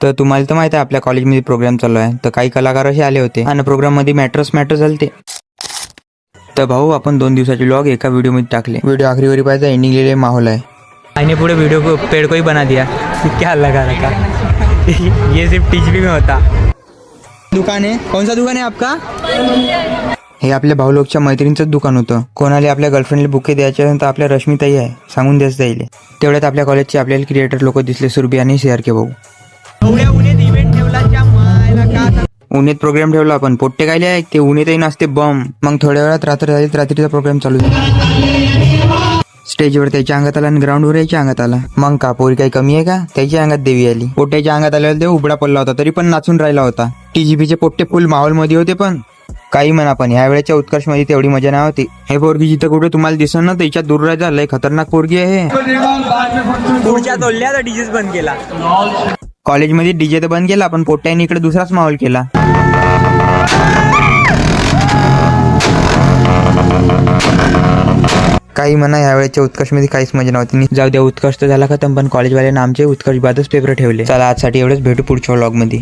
तर तुम्हाला तर माहिती आहे आपल्या कॉलेजमध्ये प्रोग्राम चालू आहे, तर काही कलाकार असे आले होते आणि प्रोग्राम मध्ये मॅटर झालते. तर भाऊ आपण 2 दिवसाचे व्लॉग एका व्हिडिओ मध्ये टाकले. व्हिडिओ आखरी पाहिजे, एंडिंग लिहिले माहोल आहे. आणि पुढे वीडियो को पेड़ को ही बना दिया. क्या लगा रखा ये सिर्फ टीचवी में होता. दुकान आहे, कौन सा दुकान आहे आपका? हे आपल्या भाऊलोकच्या मैत्रिणीचं दुकान होतं. कोणाला आपल्या गर्लफ्रेंडला बुके द्यायचे तर आपल्या रश्मीताई आहे, सांगून द्यायचं जाईल. तेवढ्यात आपल्या कॉलेजचे आपल्याला क्रिएटर लोक दिसले, सुरभी आणि CRK भाऊ. उन्हेत प्रोग्राम ठेवला, पण पोट्टे कायले आहे ते उन्हेतही नसते बम. मग थोड्या वेळात रात्र झाली, रात्रीचा प्रोग्राम चालू झाला. स्टेजवर त्याच्या अंगात आला आणि ग्राउंडवर याच्या अंगात आला. मग का पोरी काही कमी आहे का? त्याच्या अंगात देवी आली. पोट्ट्याच्या अंगात आल्यावर ते उबडा पडला होता, तरी पण नाचून राहिला होता. TGPचे पोट्टे फुल माहोल मध्ये होते. पण काही म्हणा, पण ह्या वेळेच्या उत्कर्ष मध्ये तेवढी मजा नाही होती. हे पोरगी जिथं कुठे तुम्हाला दिसत ना, त्याच्या दूर राहायचा. लय खतरनाक पोरगी आहे. पुढच्या तोडल्या डीजेच बंद केला. कॉलेजमध्ये डीजे तर बंद केला, पण पोट्ट्याने इकडे दुसराच माहोल केला. काही म्हणा, ह्या वेळेच्या उत्कर्ष मध्ये काहीच मजा नव्हती. जाऊ द्या, उत्कर्ष तर झाला खतम, पण कॉलेजवाल्यानं आमचे उत्कर्ष बादच पेपर ठेवले. चला आजसाठी एवढंच, भेटू पुढच्या व्लॉग मध्ये.